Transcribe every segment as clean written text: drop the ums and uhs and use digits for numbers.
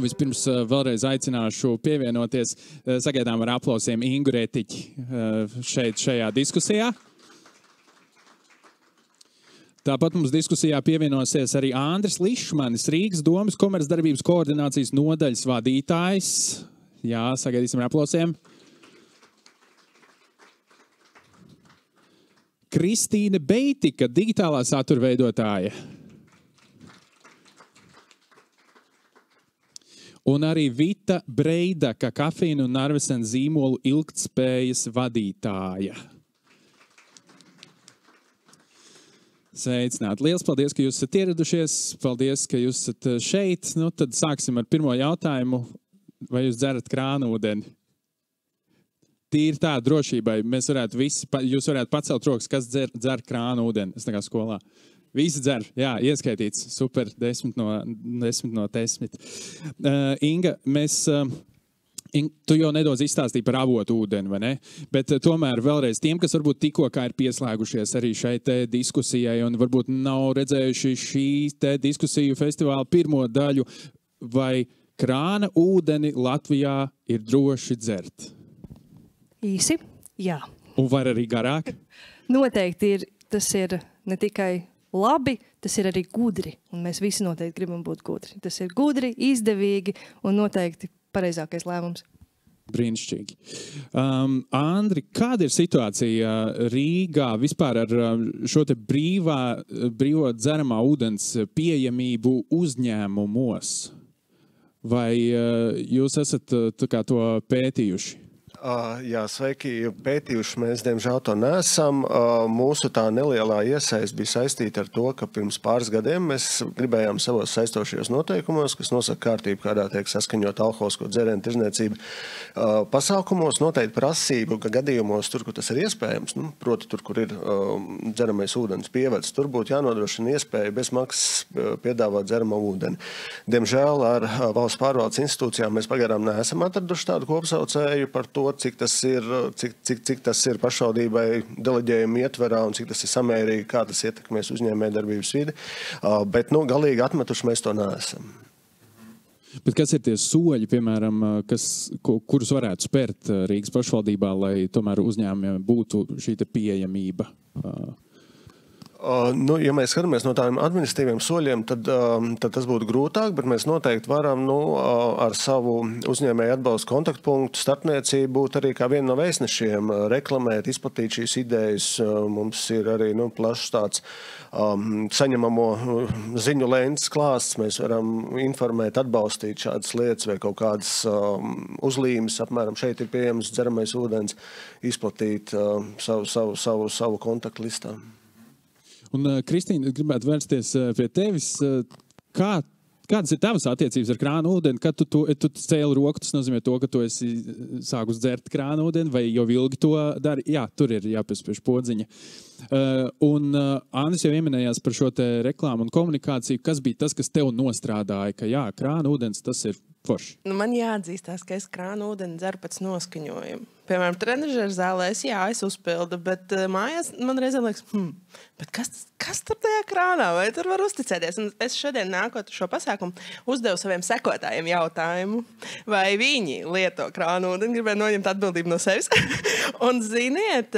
Un vispirms vēlreiz aicināšu pievienoties, sagaidām ar aplausiem Ingu Retiķi šajā diskusijā. Tāpat mums diskusijā pievienosies arī Andris Lišmanis, Rīgas domas komercdarbības koordinācijas nodaļas vadītājs. Jā, sagaidīsim ar aplausiem. Kristīne Beitika, digitālā satura veidotāja. Un arī Vita Breidaka, Kafīnu un Narvesen zīmolu ilgtspējas vadītāja. Sveicināti. Liels paldies, ka jūs esat ieradušies. Paldies, ka jūs esat šeit. Nu, tad sāksim ar pirmo jautājumu. Vai jūs dzerat krānūdeni? Tīri tā drošībai. Jūs varētu pacelt rokas, kas dzer krānūdeni. Es tā kā skolā. Visi dzer, jā, ieskaitīts. Super, 10 no 10. Inga, tu jau nedaudz izstāstīji par avotu ūdeni, vai ne? Bet tomēr vēlreiz tiem, kas varbūt tikko kā ir pieslēgušies arī šai te diskusijai un varbūt nav redzējuši šī te diskusiju festivāla pirmo daļu, vai krāna ūdeni Latvijā ir droši dzert? Īsi, jā. Un var arī garāk? Noteikti tas ir ne tikai labi, tas ir arī gudri, un mēs visi noteikti gribam būt gudri. Tas ir gudri, izdevīgi un noteikti pareizākais lēmums. Brīnišķīgi. Andri, kāda ir situācija Rīgā vispār ar šo te brīvo dzeramā ūdens pieejamību uzņēmumos? Vai jūs esat to pētījuši? Jā, sveiki, pētījuši mēs, diemžēl, to neesam. Mūsu tā nelielā iesaist bija saistīta ar to, ka pirms pāris gadiem mēs gribējām savos saistošajos noteikumos, kas nosaka kārtību, kādā tiek saskaņot alkoholisko dzērienu tirdzniecību pasākumos, noteikti prasību, ka gadījumos tur, kur tas ir iespējams, proti tur, kur ir dzeramais ūdens pievads, tur būtu jānodrošina iespēja bez maksas piedāvāt dzeramo ūdeni. Diemžēl ar valsts pārvaldes institūcijām mēs pagaidām neesam atraduši tādu kopsaucēju par to, cik tas ir pašvaldībai deleģējuma ietverā un cik tas ir samērīgi, kā tas ietekmēs uzņēmējdarbības vidi. Bet galīgi atmetuši mēs to neesam. Bet kas ir tie soļi, piemēram, kurus varētu spērt Rīgas pašvaldībā, lai tomēr uzņēmumiem būtu šī pieejamība? Ja mēs skatāmies no tādiem administratīviem soļiem, tad tas būtu grūtāk, bet mēs noteikti varam ar savu uzņēmēju atbalstu kontaktpunktu starpniecību būt arī kā viena no vēstnešiem, reklamēt, izplatīt šīs idejas. Mums ir arī plašs tāds saņemamo ziņu lentes klāsts. Mēs varam informēt, atbalstīt šādas lietas vai kaut kādas uzlīmes, apmēram šeit ir pieejams dzeramais ūdens, izplatīt savu kontaktu listā. Un, Kristīna, gribētu vērsties pie tevis. Kādas ir tavas attiecības ar krānu ūdeni? Kad tu cēli roku, tas nozīmē to, ka tu esi sākus dzert krānu ūdeni, vai jau ilgi to dari? Jā, tur ir jāpiespiež podziņa. Un Andris jau ieminējās par šo te reklāmu un komunikāciju. Kas bija tas, kas tev nostrādāja, ka jā, krānu ūdens, tas ir forši? Man jāatzīstās, ka es krānu ūdeni dzeru pēc noskaņojuma. Piemēram, trenažera zālē es uzpildu, bet mājās man reizēm liekas, bet kas tur tajā krānā, vai tur var uzticēties? Un es šodien nākot šo pasākumu uzdevu saviem sekotājiem jautājumu, vai viņi lieto krānu ūdeni, gribēju noņemt atbildību no sevis. Un ziniet,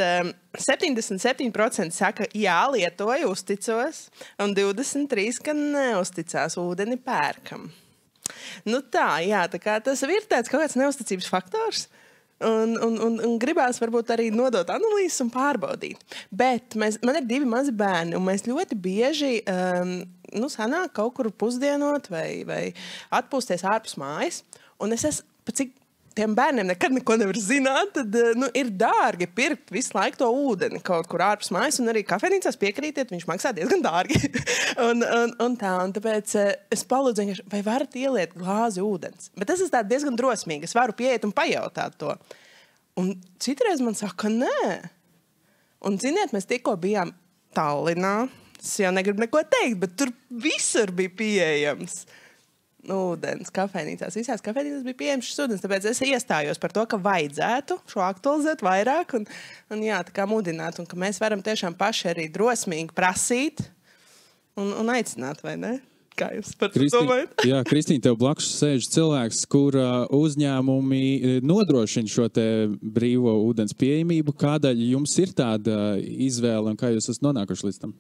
77% saka, jā, lietoju, uzticos, un 23% ka neuzticās, ūdeni pērkam. Tā kā tas ir tāds kaut kāds neusticības faktors. Un gribās varbūt arī nodot analīzes un pārbaudīt. Bet man ir 2 mazi bērni, un mēs ļoti bieži sanāk kaut kur pusdienot vai atpūsties ārpus mājas. Un es esmu, cik tiem bērniem nekad neko nevar zināt, tad ir dārgi pirkt visu laiku to ūdeni kaut kur ārpus mājas, un arī kafejnīcās piekrītiet, viņš maksā diezgan dārgi. un tāpēc es palūdzu, vai varat ieliet glāzi ūdens. Bet tas ir diezgan drosmīgi, es varu pieiet un pajautāt to. Un citreiz man saka, nē. Un ziniet, mēs tikko bijām Tallinā, es jau negribu neko teikt, bet tur visur bija pieejams ūdens kafejnīcās. Visās kafejnīcās bija pieejams šis ūdens, tāpēc es iestājos par to, ka vajadzētu šo aktualizēt vairāk un tā kā mudināt, un ka mēs varam tiešām paši arī drosmīgi prasīt un aicināt, vai ne? Kā jūs par to domājat? Jā, Kristīna, tev blakus sēž cilvēks, kur uzņēmumi nodrošina šo te brīvo ūdens pieejamību. Kādēļ jums ir tāda izvēle un kā jūs esat nonākuši līdz tam?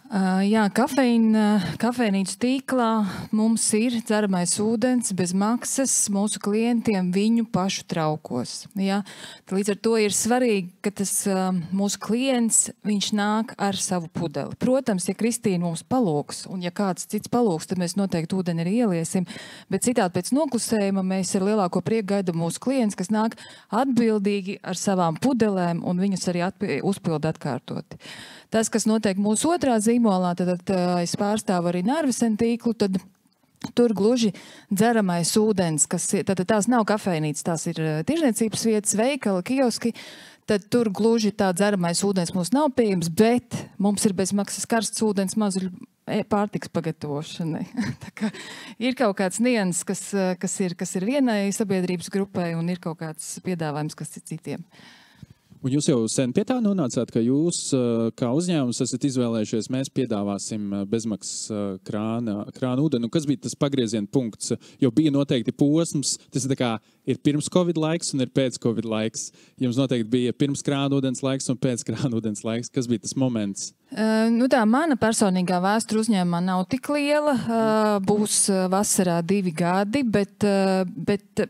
Jā, kafejnīcu tīklā mums ir dzeramais ūdens bez maksas mūsu klientiem viņu pašu traukos. Ja? Līdz ar to ir svarīgi, ka tas mūsu klients, viņš nāk ar savu pudeli. Protams, ja Kristīna mums palūgs, un ja kāds cits palūgs, tad mēs noteikti ūdeni arī ieliesim, bet citādi pēc noklusējuma mēs ar lielāko prieku gaidām mūsu klients, kas nāk atbildīgi ar savām pudelēm un viņus arī uzpilda atkārtoti. Tas, kas notiek mūsu otrā zīmolā, tad es pārstāvu arī Narvesen tīklu, tad tur gluži dzeramais ūdens, tad tās nav kafejnīcas, tās ir tirzniecības vietas, veikali, kioski, tad tur gluži tā dzeramais ūdens mums nav pieejams, bet mums ir bezmaksas karsts ūdens mazuļu pārtiks pagatavošanai. Tā kā ir kaut kāds nians, kas ir vienai sabiedrības grupai un ir kaut kāds piedāvājums, kas ir citiem. Un jūs jau sen pie tā nonācāt, ka jūs kā uzņēmums esat izvēlējušies, mēs piedāvāsim bezmaksas krāna ūdeni. Kas bija tas pagrieziena punkts? Jo bija noteikti posms, tas ir tā kā ir pirms Covid laiks un ir pēc Covid laiks. Jums noteikti bija pirms krāna ūdens laiks un pēc krāna ūdens laiks. Kas bija tas moments? Tā mana personīgā vēsture uzņēmumā nav tik liela. Būs vasarā 2 gadi, bet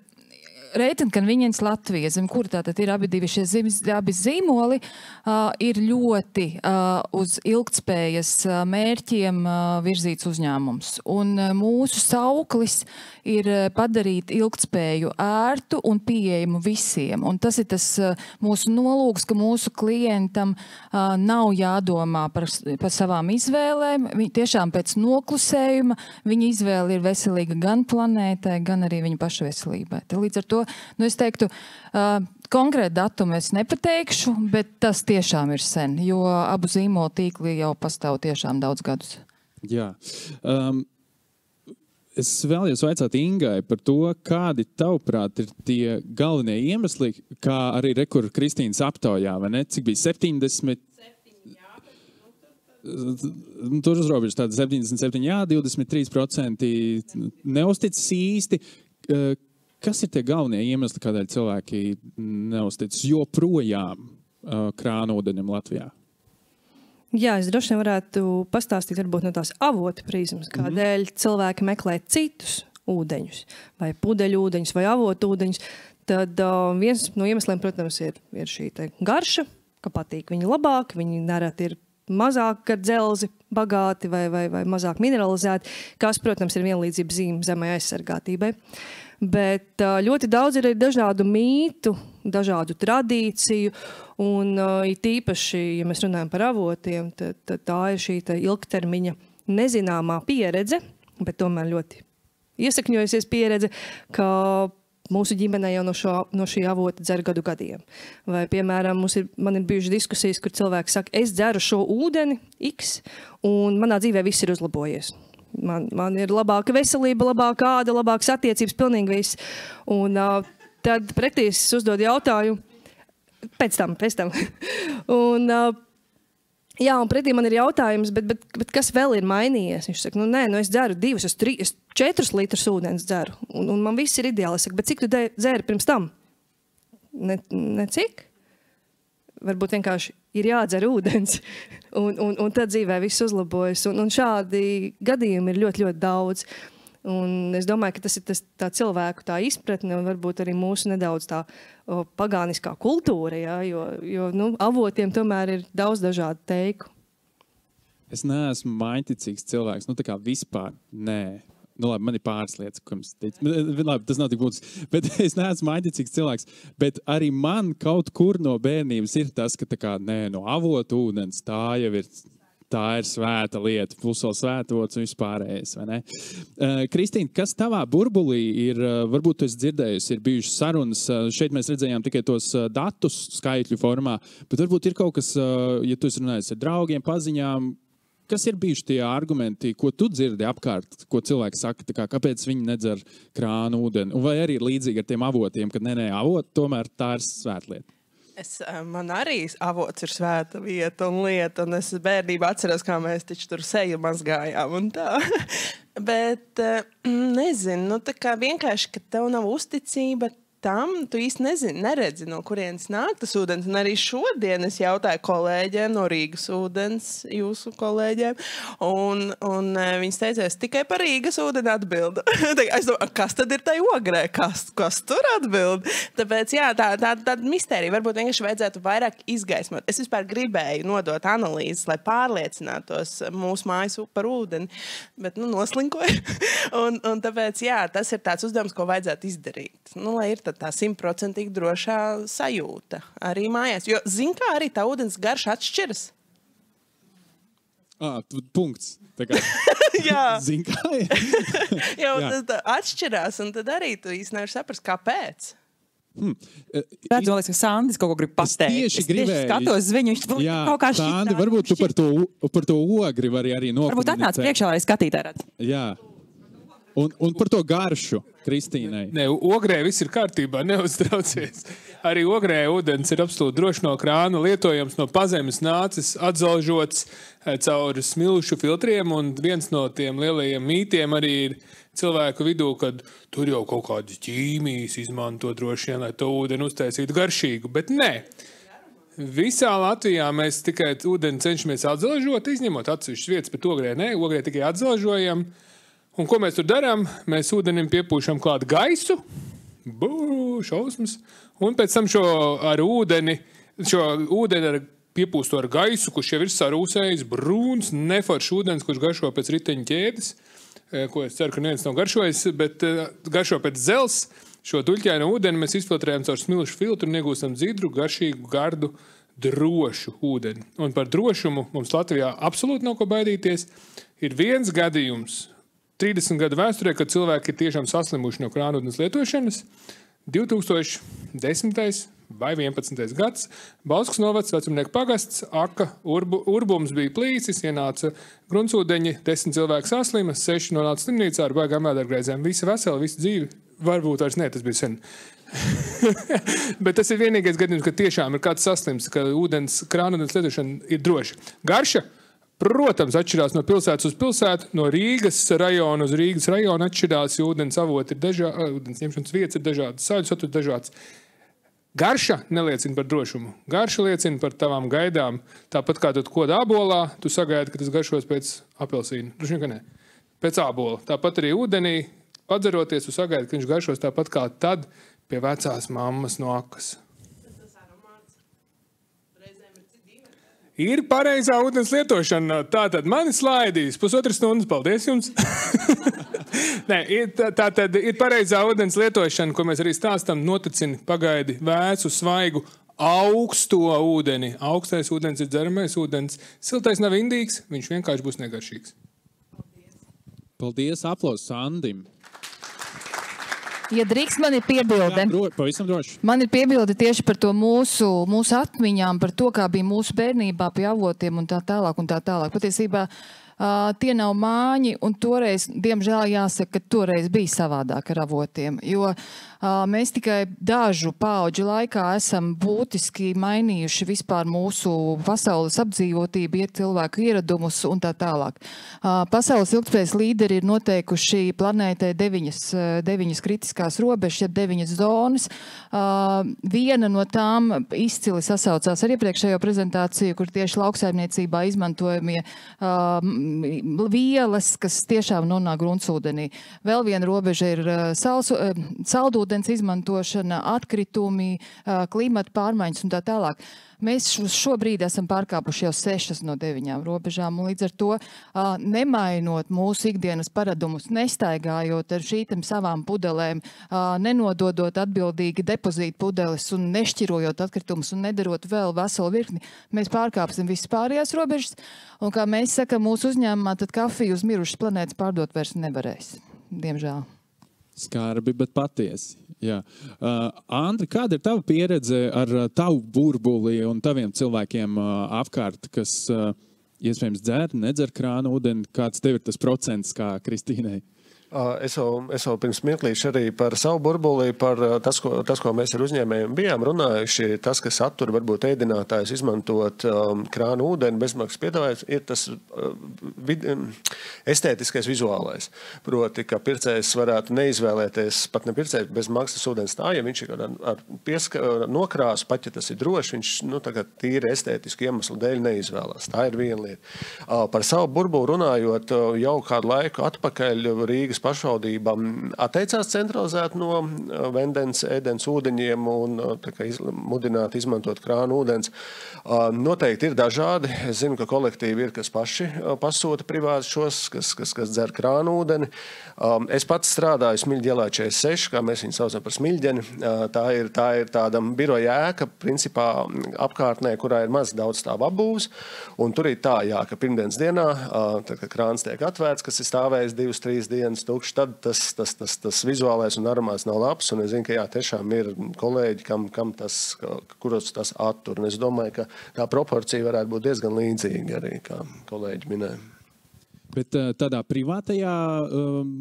Reitin Convenience Latvija, zem kura tātad ir abi zīmoli, ir ļoti uz ilgtspējas mērķiem virzīts uzņēmums. Un mūsu sauklis ir padarīt ilgtspēju ērtu un pieejamu visiem. Un tas ir tas mūsu nolūks, ka mūsu klientam nav jādomā par savām izvēlēm. Tiešām pēc noklusējuma viņa izvēle ir veselīga gan planētai, gan arī viņa paša veselībai. Līdz ar to, es teiktu, konkrētu datumu es nepateikšu, bet tas tiešām ir sen, jo abu zīmolu tīkli jau pastāv tiešām daudz gadus. Jā. Es vēlējos vaicāt Ingai par to, kādi tavuprāt ir tie galvenie iemesli, kā arī rekur Kristīnas aptaujā, vai ne? Cik bija 70? Tur uz robežas tāda 77, jā, 23% neuzticas īsti. Kas ir tie galvenie iemesli, kādēļ cilvēki neuzticas joprojām krānūdenim Latvijā? Jā, es droši vien varētu pastāstīt varbūt no tās avota prizmas, kādēļ cilvēki meklē citus ūdeņus, vai pudeļu ūdeņus, vai avotu ūdeņus. Tad viens no iemesliem, protams, ir šī te garša, ka patīk viņi labāk, viņi nereti ir mazāk ar dzelzi bagāti vai mazāk mineralizēti, kas, protams, ir vienlīdzība zīme zemai aizsargātībai. Bet ļoti daudz ir dažādu mītu, dažādu tradīciju, un it īpaši, ja mēs runājam par avotiem, tad tā ir šī ilgtermiņa nezināmā pieredze, bet tomēr ļoti iesakņojusies pieredze, ka mūsu ģimenē jau no šī avota dzer gadu gadiem. Vai, piemēram, man ir bijušas diskusijas, kur cilvēki saka, es dzeru šo ūdeni X, un manā dzīvē viss ir uzlabojies. Man ir labāka veselība, labāka āda, labākas attiecības, pilnīgi viss. Un tad pretī es uzdodu jautājumu, pēc tam. Un pretī man ir jautājums, bet kas vēl ir mainījies? Viņš saka, es dzeru 2, 3, 4 litrus ūdens dzeru, un man viss ir ideāli. Es saku, bet cik tu dzēri pirms tam? Ne cik? Varbūt vienkārši ir jādzer ūdens, un tad dzīvē viss uzlabojas. Un šādi gadījumi ir ļoti, ļoti daudz. Un es domāju, ka tas ir tā cilvēku tā izpratne, un varbūt arī mūsu nedaudz tā pagāniskā kultūra, ja, jo avotiem tomēr ir daudz dažādu teiku. Es neesmu maiticīgs cilvēks, tā kā vispār, nē. Labi, man ir pāris lietas, ko jums teicu. Labi, tas nav tik būtisks, bet es neesmu maiticīgs cilvēks. Bet arī man kaut kur no bērnības ir tas, ka tā kā, no avotu ūdens tā ir svēta lieta, plus vēl svētots un vispārējais, vai ne? Kristīna, kas tavā burbulī ir, varbūt tu esi dzirdējusi, ir bijušas sarunas, šeit mēs redzējām tikai tos datus skaitļu formā, bet varbūt ir kaut kas, ja tu esi runājis ar draugiem, paziņām, kas ir bijuši tie argumenti, ko tu dzirdi apkārt, ko cilvēki saka, kāpēc viņi nedzer krānu ūdeni? Vai arī līdzīgi ar tiem avotiem, kad avoti tomēr tā ir svētlieta? Man arī avots ir svēta vieta un lieta, un es bērnībā atceros, kā mēs taču tur seju mazgājām un tā. Bet nezinu, tā kā vienkārši, ka tev nav uzticība tam, tu īsti neredzi, no kurienes nāk tas ūdens. Un arī šodien es jautāju kolēģiem no Rīgas ūdens, jūsu kolēģiem, un viņas teica, es tikai par Rīgas ūdeni atbildu. Es domāju, kas tad ir tai ogrē? Kas tur atbild? Tāpēc, jā, tāda mistērija. Varbūt vienkārši vajadzētu vairāk izgaismot. Es vispār gribēju nodot analīzes, lai pārliecinātos mūsu mājas par ūdeni, bet, noslinkoju. un tāpēc, jā, tas ir tāds uzdevums, ko vajadzētu izdarīt. Lai ir tā 100% drošā sajūta arī mājās. Jo, zin kā, arī tā ūdens garša atšķiras. Punkts. Jā. Zin kā? Jā, tad atšķirās, un tad arī tu īsti nevar saprast, kāpēc. Redzu, ka Sandis kaut ko grib pateikt. Es tieši gribēju. Skatos uz viņu, viņš kaut kā šķiet. Sandi, varbūt tu par to ogri vari arī nokomunicēt. Varbūt atnāc priekšā, lai skatītāji redz. Jā. Un par to garšu, Kristīnai. Nē, ogrē viss ir kārtībā, neuztraucies. Arī ogrē ūdens ir absolūti droši no krāna, lietojams no pazemes nācis, atzelžots caur smilšu filtriem, un viens no tiem lielajiem mītiem arī ir cilvēku vidū, kad tur jau kaut kādas ķīmijas izmanto droši vien, lai to ūdeni uztaisītu garšīgu, bet nē. Visā Latvijā mēs tikai ūdeni cenšamies atzelžot, izņemot atsevišķas vietas, bet ogrē nē, ogrē tikai atzelžojam. Un ko mēs tur darām? Mēs ūdenim piepūšam klāt gaisu, šausmas, un pēc tam šo ūdeni ar piepūstu ar gaisu, kurš jau ir sarūsējis, brūns, neforšs ūdens, kurš garšo pēc riteņa ķēdes, ko es ceru, ka neviens nav garšojis, bet garšo pēc zels. Šo duļķaino ūdeni mēs izfiltrējam caur smilšu filtru un iegūstam dzidru, garšīgu, gardu, drošu ūdeni. Un par drošumu mums Latvijā absolūti nav ko baidīties. Ir viens gadījums 30 gadu vēsturē, kad cilvēki ir tiešām saslimuši no krānūdens lietošanas. 2010. vai 11. gads, Bauskas novads, vecumnieku pagasts, aka, urbums bija plīcis, ienāca gruntsūdeņi, 10 cilvēku saslima, 6 nonāca slimnīcā ar baigām ēdergreizēm. Visi veseli, visi dzīvi. Varbūt vairs ne, tas bija sen. Bet tas ir vienīgais gadījums, ka tiešām ir kāds saslims, ka krānūdens lietošana ir droša. Garša, protams, atšķirās no pilsētas uz pilsētu, no Rīgas rajona uz Rīgas rajona atšķirās, jo ūdens avoti ir dažādi, ūdens ņemšanas vietas ir dažādas, saļu saturs dažāds. Garša neliecina par drošumu. Garša liecina par tavām gaidām. Tāpat kā tu koda ābolā, tu sagaidi, ka tas garšos pēc apelsīna. Droši vien, ka ne. Pēc ābola. Tāpat arī ūdenī, padzeroties, tu sagaidi, ka viņš garšos tāpat kā tad pie vecās mammas no akas. Ir pareizā ūdens lietošana. Tātad mani slaidīs 1,5 stundas. Paldies jums! Nē, tātad ir pareizā ūdens lietošana, ko mēs arī stāstam, noticina pagaidi vēsu, svaigu, augsto ūdeni. Augstais ūdens ir dzeramais ūdens. Siltais nav indīgs, viņš vienkārši būs negaršīgs. Paldies, aplausos Sandim. Ja drīkst, man ir piebilde. Pavisam droši. Man ir piebilde tieši par to mūsu atmiņām, par to, kā bija mūsu bērnībā pie avotiem un tā tālāk. Patiesībā tie nav māņi, un toreiz, diemžēl jāsaka, ka toreiz bija savādāk ar avotiem, jo mēs tikai dažu paudžu laikā esam būtiski mainījuši vispār mūsu pasaules apdzīvotību, cilvēku ieradumus un tā tālāk. Pasaules ilgtspējas līderi ir noteikuši planētē 9 kritiskās robežas, jeb 9 zonas. Viena no tām izcili sasaucās ar iepriekšējo prezentāciju, kur tieši lauksaimniecībā izmantojamie vielas, kas tiešām nonāk gruntsūdenī. Vēl viena robeža ir saldūdens izmantošana, atkritumi, klimata pārmaiņas un tā tālāk. Mēs šobrīd esam pārkāpuši jau 6 no 9 robežām, un līdz ar to nemainot mūsu ikdienas paradumus, nestaigājot ar šīm savām pudelēm, nenododot atbildīgi depozītu pudeles un nešķirojot atkritumus un nedarot vēl veselu virkni, mēs pārkāpsim visas pārējās robežas, un kā mēs sakam mūsu uzņēmumā, tad kafiju uz mirušas planētas pārdot vairs nevarēs, diemžēl. Skarbi, bet patiesi. Jā. Andri, kāda ir tava pieredze ar tavu burbuli un taviem cilvēkiem apkārt, kas iespējams dzer, nedzer krāna ūdeni? Kāds tev ir tas procents, kā Kristīnai? Es jau pirms mirklīši arī par savu burbuli, par tas, ko mēs ar uzņēmējiem bijām runājuši, tas, kas attur varbūt ēdinātājs izmantot krānu ūdeni bezmaksas piedāvājums, ir tas estētiskais vizuālais. Proti, ka pircējs varētu neizvēlēties, pat ne pircējs bez maksas ūdens tā, ja viņš ir ar nokrāsu, pat ja tas ir droši, viņš tagad tīri estētisku iemeslu dēļ neizvēlās. Tā ir viena lieta. Par savu burbuli runājot, jau kādu laiku atpakaļ Rīgas pašvaldība atteicās centralizēt no vendens, ēdens ūdeņiem un mudināt izmantot krānu ūdens. Noteikti ir dažādi. Es zinu, ka kolektīvi ir, kas paši pasūta privāti šos, kas dzer krānu ūdeni. Es pats strādāju Smiļģa ielā 46, kā mēs viņu saucam par Smiļģeni. Tā ir tāda biroja ēka, principā apkārtnē, kurā ir maz daudz stāvu apbūves. Un tur ir tā, ka pirmdienas dienā, tad, kad krāns tiek atvērts, kas ir stāvējis 2-3 dienas tukšs, tad tas vizuālais un aromāts nav labs. Un es zinu, ka tiešām ir kolēģi, kuros tas attur. Un es domāju, ka tā proporcija varētu būt diezgan līdzīga arī, kā kolēģi minēja. Bet tādā privātajā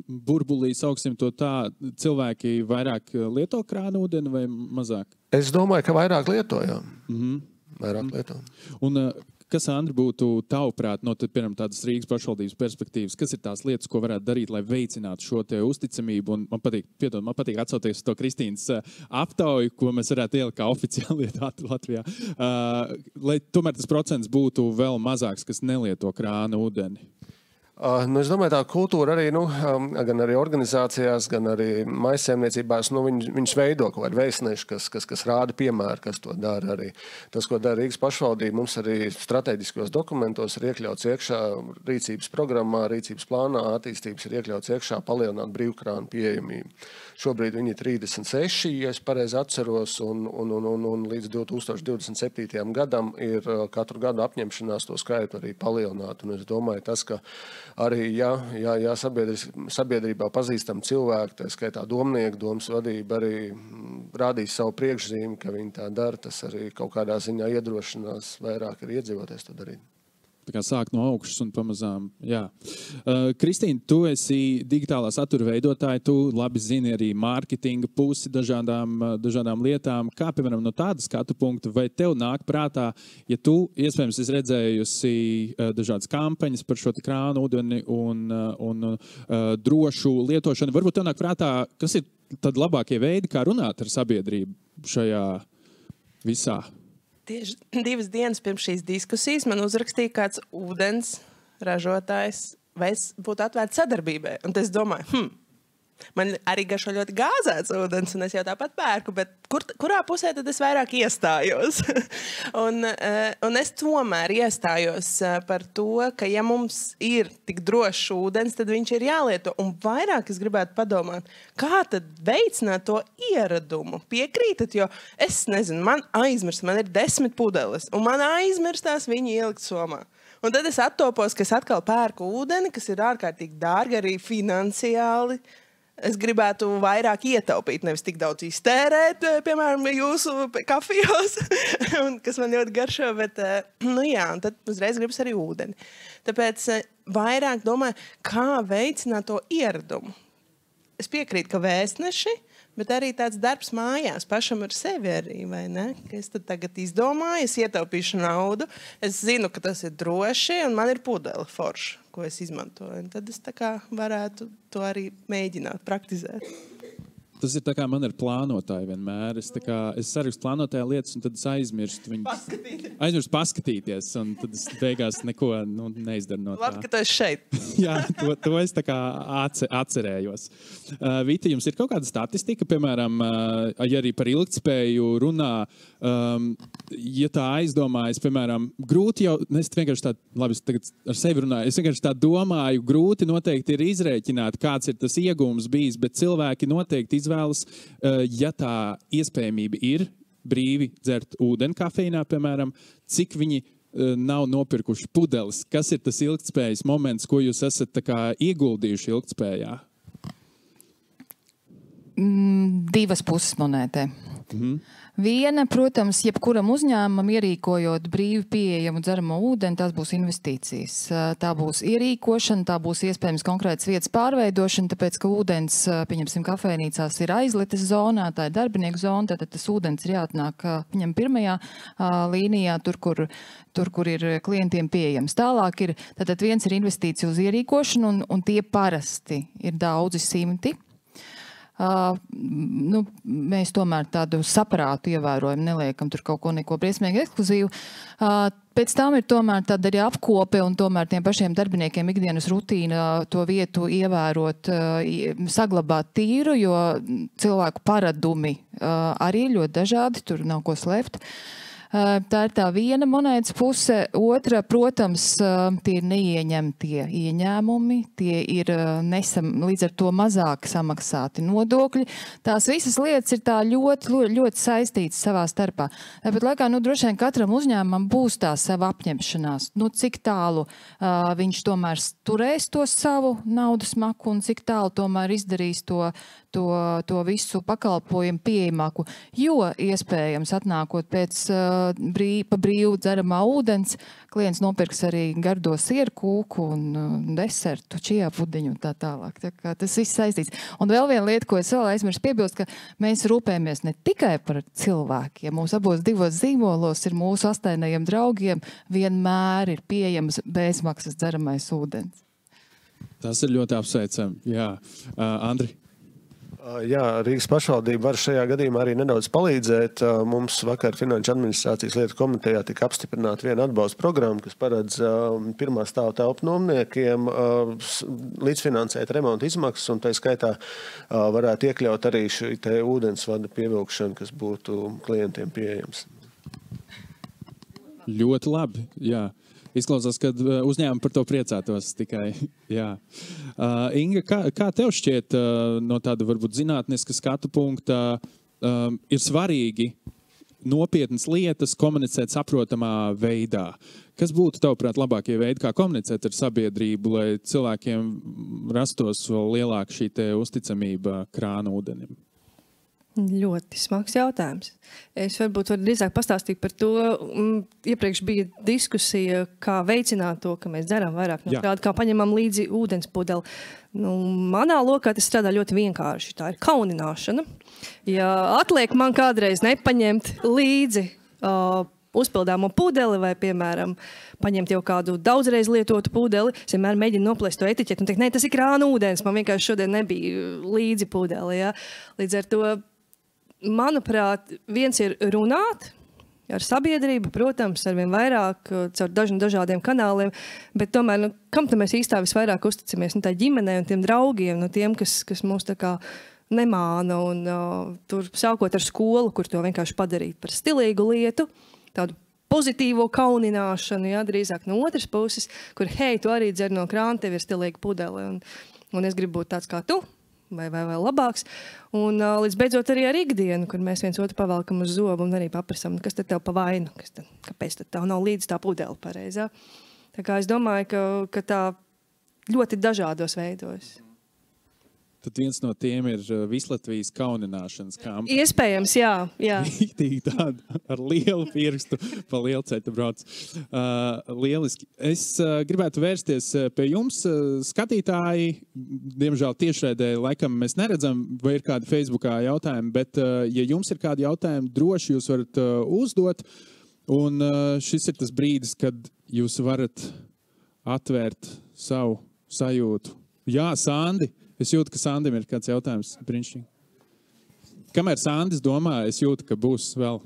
burbulī, sauksim to tā, cilvēki vairāk lieto krānu ūdeni vai mazāk? Es domāju, ka vairāk lieto, jā. Vairāk lieto. Un kas, Andri, būtu tavuprāt, no piemēram tādas Rīgas pašvaldības perspektīvas, kas ir tās lietas, ko varētu darīt, lai veicinātu šo te uzticamību? Un man patīk atsaukties to Kristīnas aptauju, ko mēs varētu ielikt kā oficiāli lietot Latvijā, lai tomēr tas procents būtu vēl mazāks, kas nelieto krānu ūdeni. Es domāju, tā kultūra arī, gan arī organizācijās, gan arī maisaimniecībās, viņš veido kaut kādu vēstnešu, kas rāda piemēru, kas to dara arī. Tas, ko dara Rīgas pašvaldība, mums arī strateģiskos dokumentos ir iekļauts iekšā rīcības programmā, rīcības plānā, attīstības ir iekļauts iekšā palielināt brīvkrānu pieejamību. Šobrīd viņi ir 36, ja es pareizi atceros, un līdz 2027. gadam ir katru gadu apņemšanās to skaitu arī palielināt. Un es domāju, tas, ka arī, ja sabiedrībā pazīstam cilvēku, tā skaitā domnieku, domas vadība arī rādīs savu priekšzīmi, ka viņi tā dara, tas arī kaut kādā ziņā iedrošinās vairāk arī iedzīvotājs to darīt. Tā kā sāk no augšas un pamazām, jā. Kristīna, tu esi digitālā satura veidotāja, tu labi zini arī mārketinga pusi dažādām lietām. Kā, piemēram, no tāda skatu punkta, vai tev nāk prātā, ja tu, iespējams, esi redzējusi dažādas kampaņas par šo krānu ūdeni un drošu lietošanu, varbūt tev nāk prātā, kas ir tad labākie veidi, kā runāt ar sabiedrību šajā visā? Tieši 2 dienas pirms šīs diskusijas man uzrakstīja kāds ūdens ražotājs, vai es būtu atvērta sadarbībai. Un es domāju, man arī garšo ļoti gāzēts ūdens, un es jau tāpat pērku, bet kurā pusē tad es vairāk iestājos? un es tomēr iestājos par to, ka ja mums ir tik drošs ūdens, tad viņš ir jālieto. Un vairāk es gribētu padomāt, kā tad veicināt to ieradumu? Piekrītat, jo es nezinu, man ir 10 pudeles, un man aizmirstās viņu ielikt somā. Un tad es attopos, ka es atkal pērku ūdeni, kas ir ārkārtīgi dārgi arī finansiāli. Es gribētu vairāk ietaupīt, nevis tik daudz iztērēt, piemēram, jūsu kafijos, kas man ļoti garšo, bet, un tad uzreiz gribas arī ūdeni. Tāpēc vairāk domāju, kā veicināt to ieradumu. Es piekrītu, ka vēstneši, bet arī tāds darbs mājās pašam ar sevi arī, vai ne? Ka es tad tagad izdomāju, es ietaupīšu naudu, es zinu, ka tas ir droši, un man ir pudele forša, ko es izmantoju. Un tad es tā kā varētu to arī mēģināt, praktizēt. Tas ir tā kā man ir plānotāji vienmēr. Es sarakstu plānotāju lietas, un tad es aizmirstu viņu. Paskatīties, un tad es beigās neko neizdaru no tā. Labi, ka tu esi šeit. Jā, to es tā kā atcerējos. Vita, jums ir kaut kāda statistika, piemēram, ja arī par ilgtspēju runā, ja tā aizdomājas, piemēram, grūti jau, es vienkārši tā, labi, es tagad ar sevi runāju, es vienkārši tā domāju, grūti noteikti ir izrēķināt, kāds ir tas iegūms bijis, bet cilvēki noteikti izvēlas, ja tā iespējamība ir brīvi dzert ūdeni kafejnā, piemēram, cik viņi nav nopirkuši pudeles. Kas ir tas ilgtspējas moments, ko jūs esat tā kā ieguldījuši ilgtspējā? 2 puses monētē. Viena, protams, jebkuram uzņēmumam ierīkojot brīvi pieejamu dzeramo ūdeni, tās būs investīcijas. Tā būs ierīkošana, tā būs iespējams konkrētas vietas pārveidošana, tāpēc, ka ūdens, pieņemsim, kafejnīcās ir aizlites zonā, tā ir darbinieku zona, tad tas ūdens ir jāatnāk viņam pirmajā līnijā, tur, kur ir klientiem pieejams. Tālāk ir, tātad viens ir investīcija uz ierīkošanu, un tie parasti ir daudzi simti. Mēs tomēr tādu saprātu ievērojam, neliekam tur kaut ko neko briesmīgi ekskluzīvu. Pēc tam ir tomēr tāda arī apkope un tomēr tiem pašiem darbiniekiem ikdienas rutīna to vietu ievērot, saglabāt tīru, jo cilvēku paradumi arī ļoti dažādi, tur nav ko slēpt. Tā ir tā viena monētas puse. Otra, protams, tie ir neieņemtie ieņēmumi, tie ir līdz ar to mazāk samaksāti nodokļi. Tās visas lietas ir tā ļoti saistītas savā starpā. Tāpat laikā, droši vien katram uzņēmumam būs tā sava apņemšanās. Cik tālu viņš tomēr turēs to savu naudas maku un cik tālu tomēr izdarīs to visu pakalpojumu pieejamāku, jo iespējams atnākot pēc pa brīvu dzeramā ūdens, klients nopirks arī gardo sieru kūku un desertu, čijā pudiņu un tā tālāk. Tā kā tas viss saistīts. Un vēl viena lieta, ko es vēl aizmirsu piebilst, ka mēs rūpējamies ne tikai par cilvēkiem. Mums abos divos zīmolos ir mūsu astainajiem draugiem vienmēr ir pieejams bezmaksas dzeramais ūdens. Tas ir ļoti apsveicami. Jā. Andri? Jā, Rīgas pašvaldība var šajā gadījumā arī nedaudz palīdzēt. Mums vakar Finanšu administrācijas lietu komitejā tika apstiprināta viena atbalsta programma, kas paredz pirmā stāva telpu nomniekiem līdzfinansēt remonta izmaksas, un tā skaitā varētu iekļaut arī šī te ūdensvada pievilkšana, kas būtu klientiem pieejams. Ļoti labi, jā. Izklausās, ka uzņēmumi par to priecātos tikai. Jā. Inga, kā tev šķiet no tāda varbūt zinātniska skatu punkta ir svarīgi nopietnas lietas komunicēt saprotamā veidā? Kas būtu, tavuprāt, labākie veidi, kā komunicēt ar sabiedrību, lai cilvēkiem rastos vēl lielāka šī te uzticamība krāna ūdenim? Ļoti smags jautājums. Es varbūt varu drīzāk pastāstīt par to. Iepriekš bija diskusija, kā veicināt to, ka mēs dzeram vairāk no krāna, kā paņemam līdzi ūdens pudeli. Manā lokā tas strādā ļoti vienkārši. Tā ir kaunināšana. Ja atliek man kādreiz nepaņemt līdzi uzpildāmo pudeli vai, piemēram, paņemt jau kādu daudzreiz lietotu pudeli, es vienmēr mēģinu noplēst to etiķeti un teikt, ne, tas ir krāna ūdens, man vienkārši šodien nebija līdzi pudeli. Ja? Līdz ar to, manuprāt, viens ir runāt ar sabiedrību, protams, arvien vairāk caur dažādiem kanāliem, bet tomēr, kam tad mēs īstā visvairāk uzticamies? Tā ģimenei un tiem draugiem, tiem, kas mūs tā kā nemāna, un tur sākot ar skolu, kur to vienkārši padarīt par stilīgu lietu, tādu pozitīvo kaunināšanu, jā, drīzāk no otras puses, kur, hei, tu arī dzer no krāna, tev ir stilīga pudele, un es gribu būt tāds kā tu, vai labāks. Un līdz beidzot arī ar ikdienu, kur mēs viens otru pavelkam uz zobu un arī paprasam, kas tad tev pa vainu, kāpēc tad tev nav līdz tā pudele pareizā. Tā kā es domāju, ka tā ļoti dažādos veidos. Tad viens no tiem ir Vislatvijas kaunināšanas kampa. Iespējams, jā. Rīktīgi tāda ar lielu pirkstu pa lielceļu brauc. Lieliski. Es gribētu vērsties pie jums, skatītāji. Diemžēl tiešraidē laikam mēs neredzam, vai ir kādi Facebookā jautājumi, bet ja jums ir kādi jautājumi, droši jūs varat uzdot. Un šis ir tas brīdis, kad jūs varat atvērt savu sajūtu. Jā, Sandi. Es jūtu, ka Sandim ir kāds jautājums. Brīnišķīgi. Kamēr Sandis domā, es jūtu, ka būs vēl.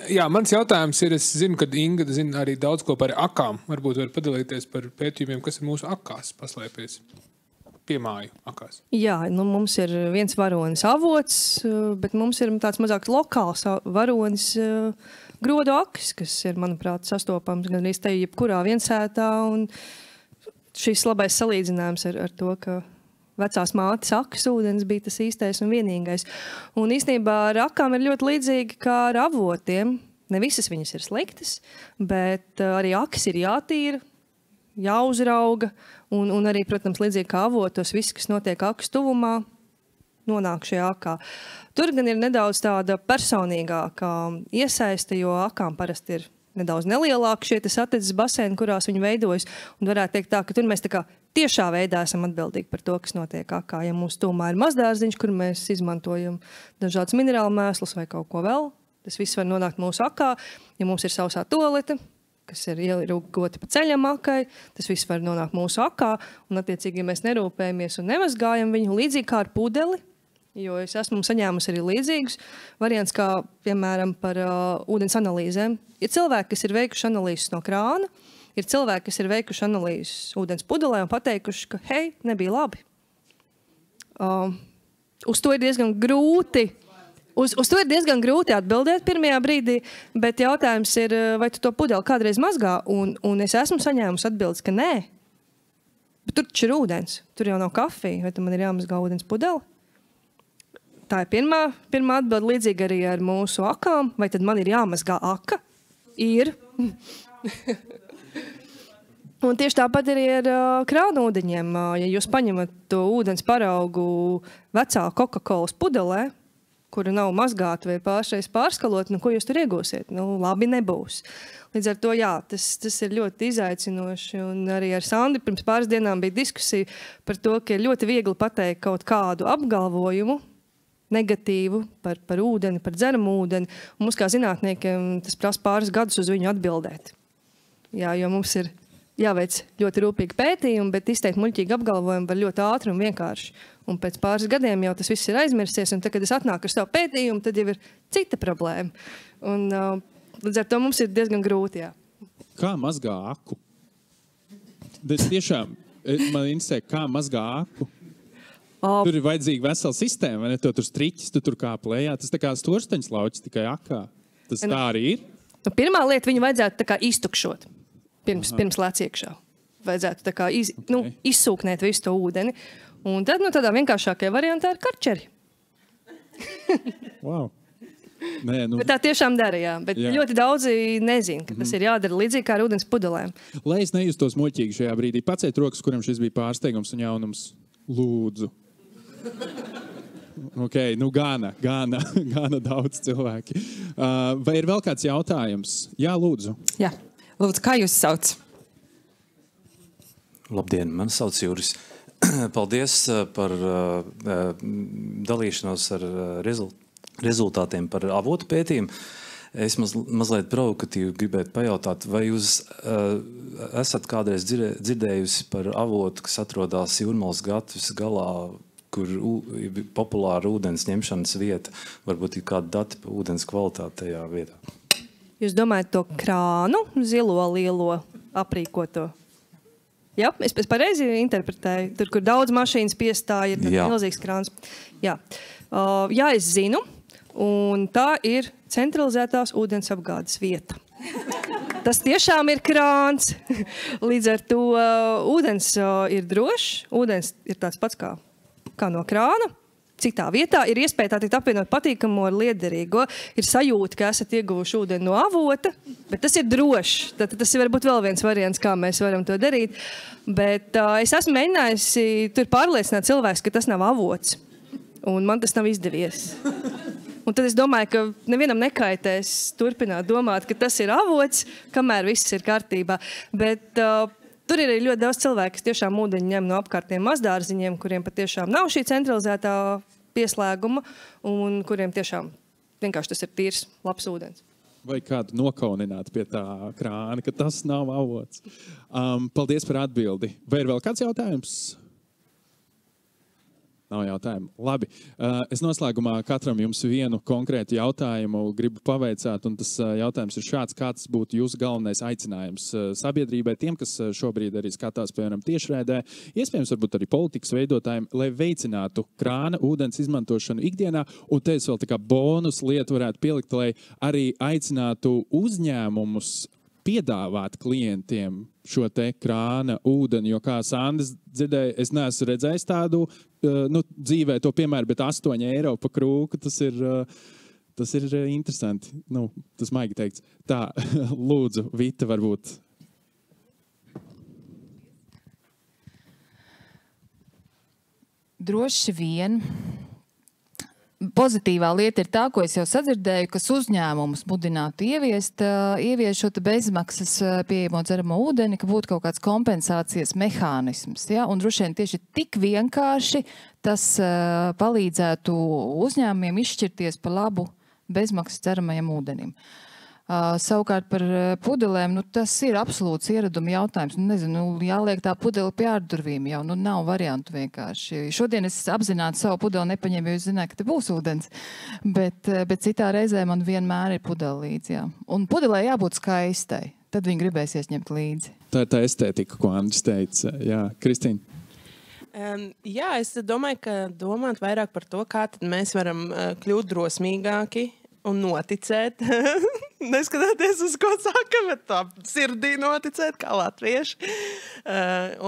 Jā, mans jautājums ir, es zinu, ka Inga zina arī daudz ko par akām. Varbūt var padalīties par pētījumiem, kas ir mūsu akās paslēpies. Piemāju akās. Jā, mums ir viens varonis avots, bet mums ir tāds mazāk lokāls varonis grodu akas, kas ir, manuprāt, sastopams gan arī te jebkurā viensētā. Un šis labais salīdzinājums ar to, ka vecās mātes akas ūdens bija tas īstais un vienīgais. Un īstenībā ar akām ir ļoti līdzīgi kā ar avotiem. Ne visas viņas ir sliktas, bet arī akas ir jātīra, jāuzrauga. Un arī, protams, līdzīgi kā avotos, viss, kas notiek akas tuvumā, nonāk šajā akā. Tur gan ir nedaudz tāda personīgāka iesaiste, jo akām parasti ir nedaudz nelielāki šie satiedzes baseini, kurās viņi veidojas. Un varētu teikt tā, ka tur mēs tā kā tiešā veidā esam atbildīgi par to, kas notiek akā. Ja mums tūmā ir mazdārziņš, kur mēs izmantojam dažādas minerālu mēslus vai kaut ko vēl, tas viss var nonākt mūsu akā. Ja mums ir sausā toalete, kas ir ielūgoti pa ceļam akai, tas viss var nonākt mūsu akā. Un attiecīgi, ja mēs nerūpējamies un nemazgājam viņu līdzīgi kā ar pudeli, jo es esmu saņēmusi arī līdzīgus variants, kā, piemēram, par ūdens analīzēm. Ir cilvēki, kas ir veikuši analīzes no krāna, ir cilvēki, kas ir veikuši analīzes ūdens pudelē un pateikuši, ka, hei, nebija labi. Uz to ir diezgan grūti. Uz to ir diezgan grūti atbildēt pirmajā brīdī, bet jautājums ir, vai tu to pudeli kādreiz mazgā, un es esmu saņēmusi atbildes, ka nē. Bet tur taču ir ūdens, tur jau nav kafija, vai tu man ir jāmazgā ūdens pudeli? Tā ir pirmā atbilde, līdzīgi arī ar mūsu akām. Vai tad man ir jāmazgā aka? Ir. Un tieši tāpat arī ar krānūdeņiem. Ja jūs paņemat to ūdens paraugu vecā Coca-Colas pudelē, kura nav mazgāta vai pāršreiz pārskalot, ko jūs tur iegūsiet? Labi nebūs. Līdz ar to, jā, tas ir ļoti izaicinoši. Un arī ar Sandi pirms pāris dienām bija diskusija par to, ka ir ļoti viegli pateikt kaut kādu apgalvojumu, negatīvu par ūdeni, par dzeramu ūdeni. Un mums kā zinātniekiem tas prasa pāris gadus uz viņu atbildēt. Jā, jo mums ir jāveic ļoti rūpīgi pētījumi, bet izteikt muļķīgi apgalvojumi var ļoti ātri un vienkārši. Un pēc pāris gadiem jau tas viss ir aizmirsies, un tad, kad es atnāku ar savu pētījumu, tad jau ir cita problēma. Un līdz ar to mums ir diezgan grūti, jā. Kā mazgā aku? Tiešām, man interesē, kā mazgā aku? Tur ir vajadzīga vesela sistēma, vai ne? Tur striķis, tu tur kāp lejā. Tas tā kā stūrsteņslauķis tikai akā. Tas tā arī ir? Pirmā lieta, viņu vajadzētu tā kā iztukšot pirms lēc iekšā. Vajadzētu tā kā izsūknēt visu to ūdeni. Un tad, tādā vienkāršākajā variantā ir karčeri. Wow. Nē, Bet tā tiešām dara, jā. Bet ļoti daudzi nezin, ka tas ir jādara līdzīgi kā ar ūdens pudelēm. Lai es nejustos muļķīgi šajā brīdī, paciet rokas, kuram šis bija pārsteigums un jaunums. Lūdzu. Ok, gana daudz cilvēki. Vai ir vēl kāds jautājums? Jā, lūdzu. Jā, lūdzu, kā jūs sauc? Labdien, man sauc Juris. Paldies par dalīšanos ar rezultātiem par avotu pētījumu. Es mazliet provokatīvi gribētu pajautāt, vai jūs esat kādreiz dzirdējusi par avotu, kas atrodas Jūrmalas gatves galā, kur populāra ūdens ņemšanas vieta, varbūt ir kādi dati par ūdens kvalitāti tajā vietā? Jūs domājat to krānu, zilo, lielo, aprīkoto? Jā, es pareizi interpretēju. Tur, kur daudz mašīnas piestāja, ir milzīgs krāns. Jā, es zinu. Un tā ir centralizētās ūdens apgādes vieta. Tas tiešām ir krāns. Līdz ar to ūdens ir drošs. Ūdens ir tāds pats kā no krāna. Citā vietā ir iespēja tā tikt apvienot patīkamo ar liederīgo. Ir sajūta, ka esat ieguvuši ūdeni no avota, bet tas ir drošs. Tas ir varbūt vēl viens variants, kā mēs varam to darīt. Bet es esmu mēģinājusi tur pārliecināt cilvēks, ka tas nav avots. Un man tas nav izdevies. Un tad es domāju, ka nevienam nekaitēs turpināt domāt, ka tas ir avots, kamēr viss ir kārtībā. Bet tur ir ļoti daudz cilvēku, kas tiešām ūdeņu ņem no apkārtiem mazdārziņiem, kuriem patiešām nav šī centralizētā pieslēguma un kuriem tiešām vienkārši tas ir tīrs, labs ūdens. Vai kādu nokaunināt pie tā krāna, ka tas nav avots? Paldies par atbildi. Vai ir vēl kāds jautājums? Nav jautājumu. Labi. Es noslēgumā katram jums vienu konkrētu jautājumu gribu pavaicāt, un tas jautājums ir šāds, kāds būtu jūsu galvenais aicinājums sabiedrībai, tiem, kas šobrīd arī skatās, piemēram, tiešraidē, iespējams, varbūt arī politikas veidotājiem, lai veicinātu krāna ūdens izmantošanu ikdienā, un te es vēl tā kā bonus lietu varētu pielikt, lai arī aicinātu uzņēmumus piedāvāt klientiem šo te krāna ūdeni, jo kā Sandis dzirdēja, es neesmu redzējis tādu dzīvē to piemēru, bet 8 eiro pa krūku, tas ir interesanti. Tas maigi teikts. Tā, lūdzu, Vita, varbūt. Droši vien pozitīvā lieta ir tā, ko es jau sadzirdēju, kas uzņēmumus mudinātu ieviest šo bezmaksas pieejamo dzeramo ūdeni, ka būtu kaut kāds kompensācijas mehānisms. Ja? Un droši vien tieši tik vienkārši tas palīdzētu uzņēmumiem izšķirties par labu bezmaksas dzeramajam ūdenim. Savukārt par pudelēm, tas ir absolūts ieraduma jautājums. Nezinu, jāliek tā pudele pie ārdurvīm jau, nav variantu vienkārši. Šodien es apzināti savu pudeli nepaņēmu, jo es zināju, ka te būs ūdens. Bet citā reizē man vienmēr ir pudele līdzi, jā. Un pudelē jābūt skaistai, tad viņi gribēsies ņemt līdzi. Tā ir tā estētika, ko Andris teica. Jā, Kristīna. Jā, es domāju, ka domāt vairāk par to, kā tad mēs varam kļūt drosmīgāki un noticēt, neskatoties uz ko saka, bet tā sirdī noticēt, kā latvieši,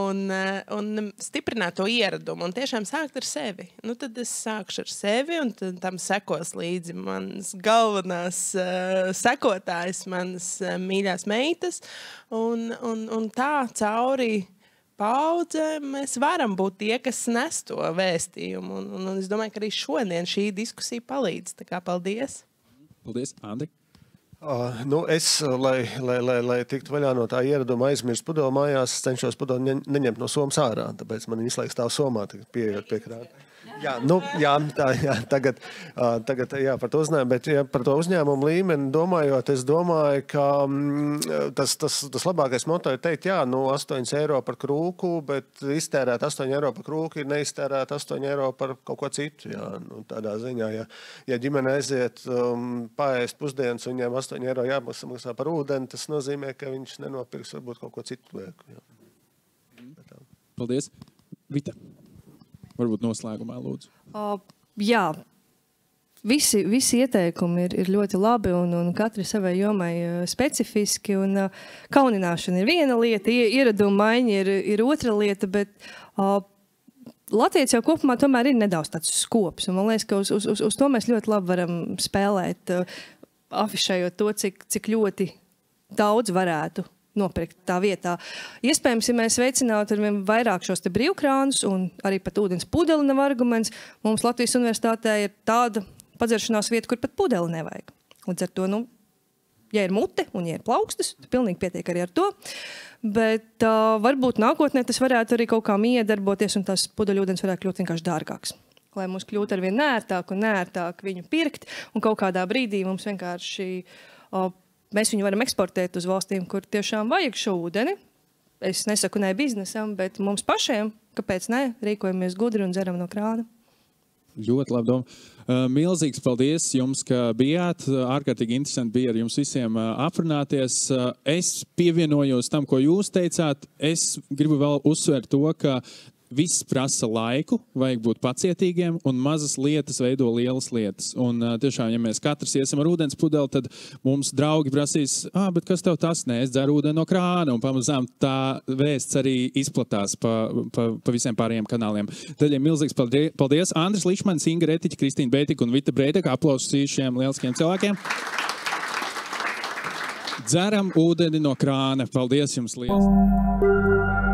un stiprināt to ieradumu, un tiešām sākt ar sevi. Tad es sākšu ar sevi, un tam sekos līdzi manas galvenās sekotājs, manas mīļās meitas, un tā cauri paudzēm mēs varam būt tie, kas nes to vēstījumu, un es domāju, ka arī šodien šī diskusija palīdz. Tā kā paldies! Paldies, Andri. Es, lai tiktu vaļā no tā ieraduma aizmirst pudeli mājās, cenšos pudeli neņemt no somas ārā, tāpēc man visu laiku stāv somā, tagad pieejot pie krāna. Tagad par to uzņēmumu, bet par to uzņēmumu līmeni domājot, es domāju, ka tas labākais moto ir teikt, 8 eiro par krūku, bet iztērēt 8 eiro par krūku ir neiztērēt 8 eiro par kaut ko citu. Tādā ziņā, ja ģimene aiziet paēst pusdienas un viņiem 8 eiro jāmaksā par ūdeni, tas nozīmē, ka viņš nenopirks varbūt kaut ko citu lieku. Paldies. Vita. Varbūt noslēgumā, lūdzu. Jā, visi ieteikumi ir ļoti labi un katri savai jomai specifiski. Un, kaunināšana ir viena lieta, ieraduma maiņa ir otra lieta, bet Latvijas jau kopumā tomēr ir nedaudz tāds skops. Un man liekas, ka uz to mēs ļoti labi varam spēlēt, afišējot to, cik ļoti daudz varētu nopirkt tā vietā. Iespējams, ja mēs veicinātu ar vien vairāk šos te brīvkrānus un arī pat ūdens pudeli nav arguments, mums Latvijas universitātē ir tāda padzeršanās vieta, kur pat pudeli nevajag. Līdz ar to, ja ir mute un ja ir plaukstas, tad pilnīgi pietiek arī ar to. Bet varbūt nākotnē tas varētu arī kaut kā iedarboties un tās pudeļūdens varētu kļūt vienkārši dārgāks. Lai mums kļūt ar vien nērtāk un nērtāk viņu pirkt un kaut kādā brīdī mums vienkārši mēs viņu varam eksportēt uz valstīm, kur tiešām vajag šo ūdeni. Es nesaku ne biznesam, bet mums pašiem, kāpēc ne, rīkojamies gudri un dzeram no krāna. Ļoti labi doma. Milzīgs paldies jums, ka bijāt. Ārkārtīgi interesanti bija ar jums visiem aprunāties. Es pievienojos tam, ko jūs teicāt. Es gribu vēl uzsvērt to, ka viss prasa laiku, vajag būt pacietīgiem, un mazas lietas veido lielas lietas. Un tiešām, ja mēs katrs iesim ar ūdens pudeli, tad mums draugi prasīs, bet kas tev tas? Nē, es dzeru ūdeni no krāna, un pamazām tā vēsts arī izplatās pa visiem pārējiem kanāliem. Tad ja milzīgs paldies. Andris Lišmans, Inga Retiķa, Kristīna Beitika un Vita Breideka. Aplausus šiem lieliskiem cilvēkiem. Dzeram ūdeni no krāna. Paldies jums liels!